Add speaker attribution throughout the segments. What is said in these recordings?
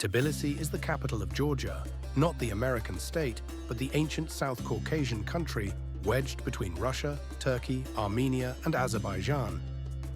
Speaker 1: Tbilisi is the capital of Georgia, not the American state, but the ancient South Caucasian country wedged between Russia, Turkey, Armenia, and Azerbaijan.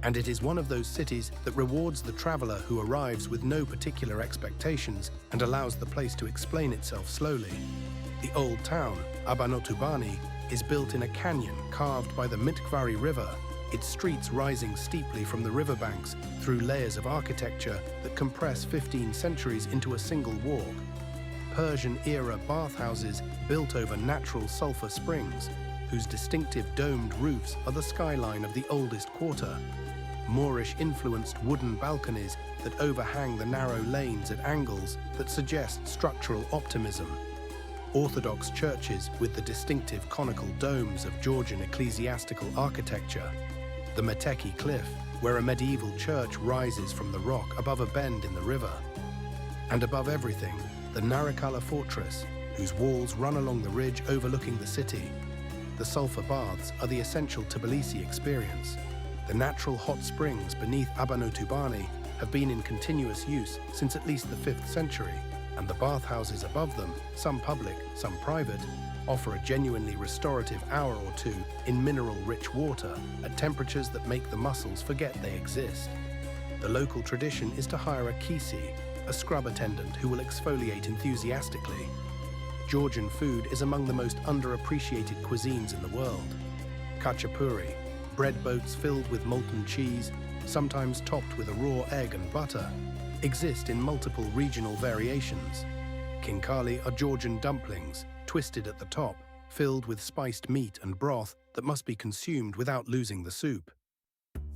Speaker 1: And it is one of those cities that rewards the traveler who arrives with no particular expectations and allows the place to explain itself slowly. The old town, Abanotubani, is built in a canyon carved by the Mtkvari River, its streets rising steeply from the riverbanks through layers of architecture that compress 15 centuries into a single walk. Persian-era bathhouses built over natural sulfur springs, whose distinctive domed roofs are the skyline of the oldest quarter. Moorish-influenced wooden balconies that overhang the narrow lanes at angles that suggest structural optimism. Orthodox churches with the distinctive conical domes of Georgian ecclesiastical architecture. The Mtkvari Cliff, where a medieval church rises from the rock above a bend in the river. And above everything, the Narikala fortress, whose walls run along the ridge overlooking the city. The sulfur baths are the essential Tbilisi experience. The natural hot springs beneath Abanotubani have been in continuous use since at least the 5th century, and the bathhouses above them, some public, some private, offer a genuinely restorative hour or two in mineral-rich water at temperatures that make the muscles forget they exist. The local tradition is to hire a kisi, a scrub attendant who will exfoliate enthusiastically. Georgian food is among the most underappreciated cuisines in the world. Khachapuri, bread boats filled with molten cheese, sometimes topped with a raw egg and butter, exist in multiple regional variations. Khinkali are Georgian dumplings, twisted at the top, filled with spiced meat and broth that must be consumed without losing the soup.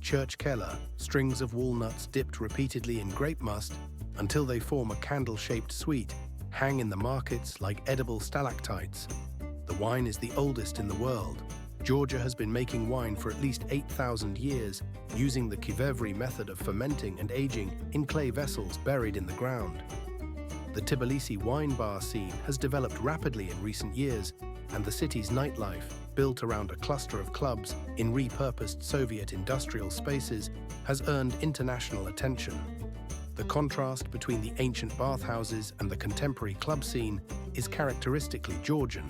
Speaker 1: Churchkela, strings of walnuts dipped repeatedly in grape must until they form a candle-shaped sweet, hang in the markets like edible stalactites. The wine is the oldest in the world. Georgia has been making wine for at least 8,000 years, using the Kivevri method of fermenting and aging in clay vessels buried in the ground. The Tbilisi wine bar scene has developed rapidly in recent years, and the city's nightlife, built around a cluster of clubs in repurposed Soviet industrial spaces, has earned international attention. The contrast between the ancient bathhouses and the contemporary club scene is characteristically Georgian,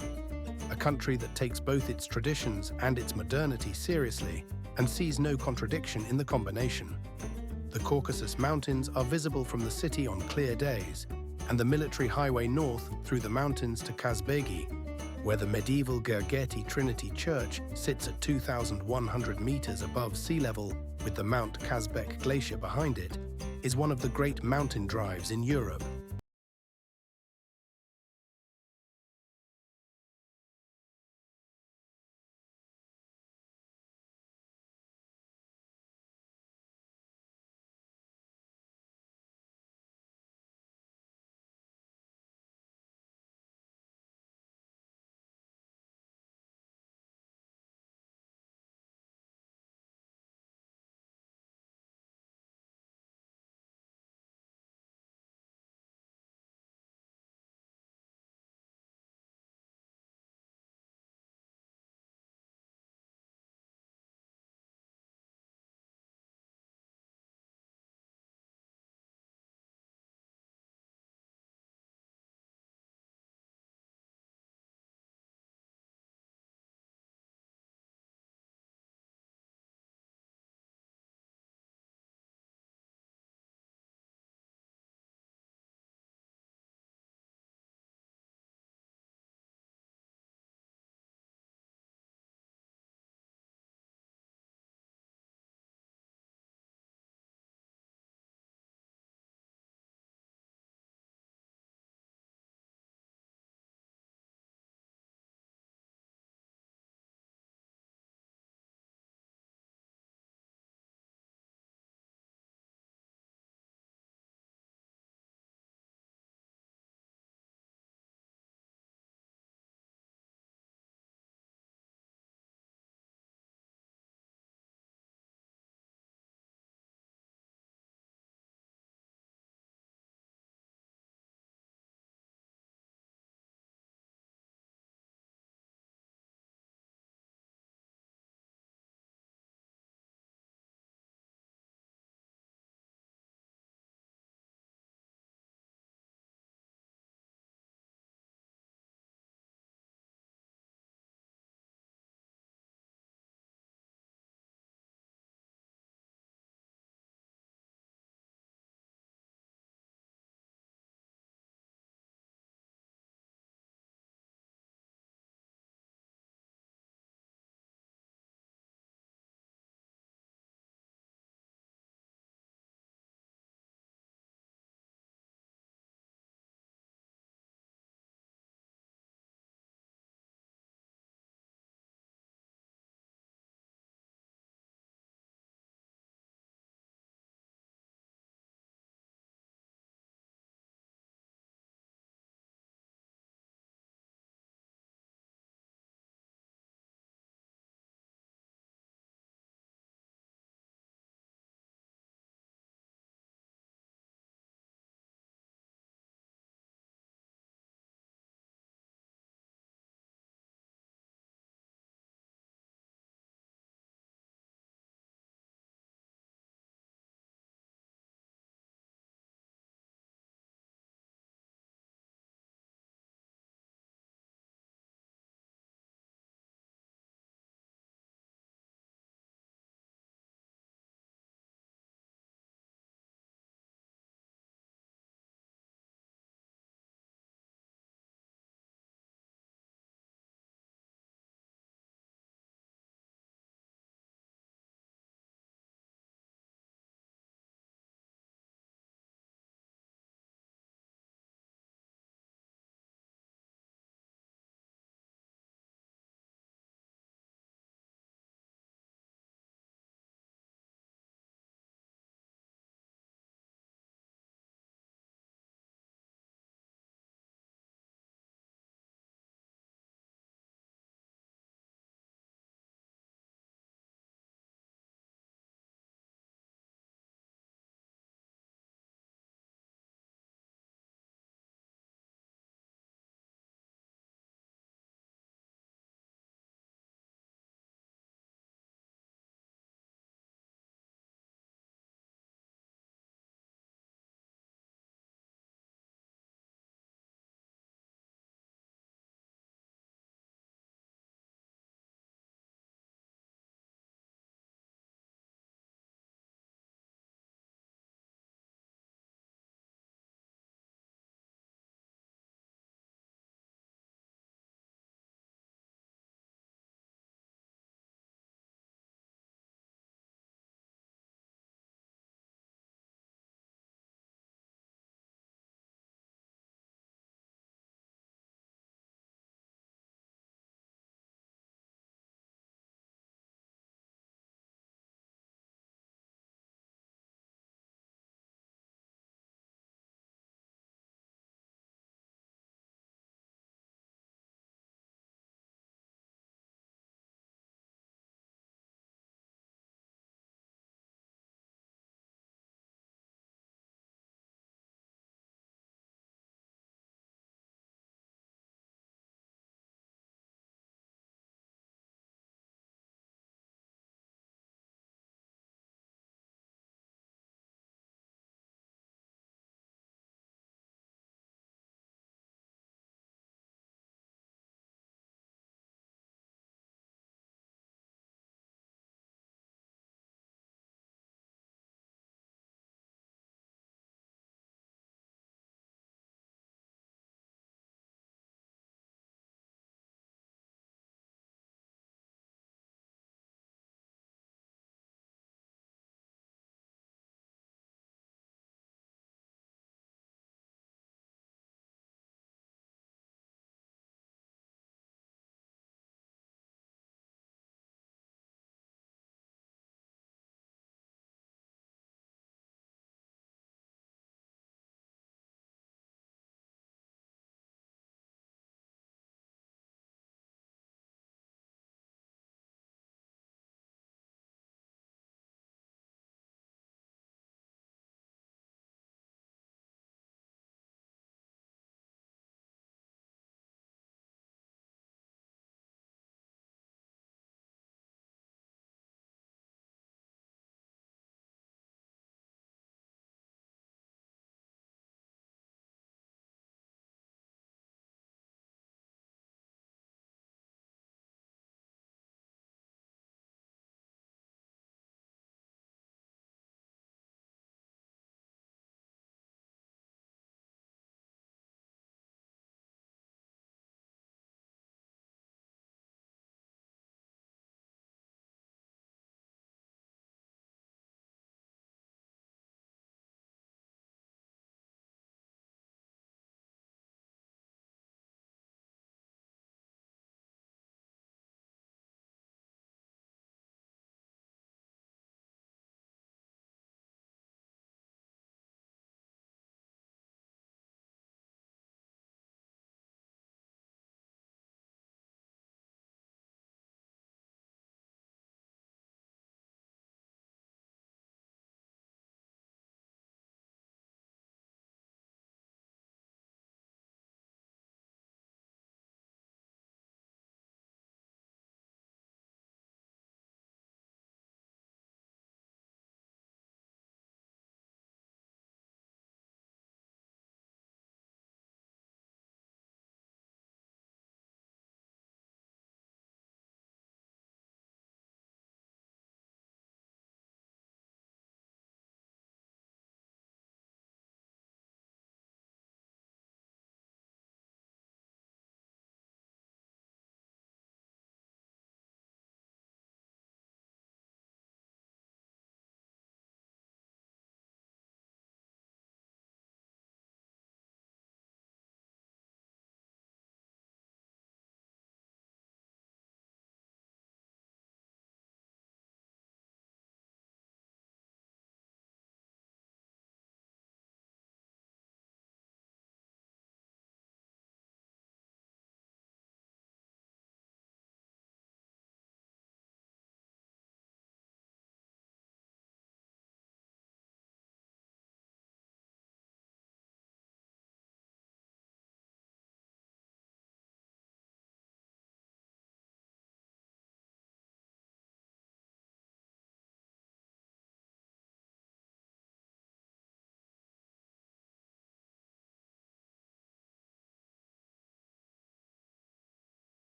Speaker 1: a country that takes both its traditions and its modernity seriously and sees no contradiction in the combination. The Caucasus Mountains are visible from the city on clear days, and the military highway north through the mountains to Kazbegi, where the medieval Gergeti Trinity Church sits at 2,100 meters above sea level with the Mount Kazbek glacier behind it, is one of the great mountain drives in Europe.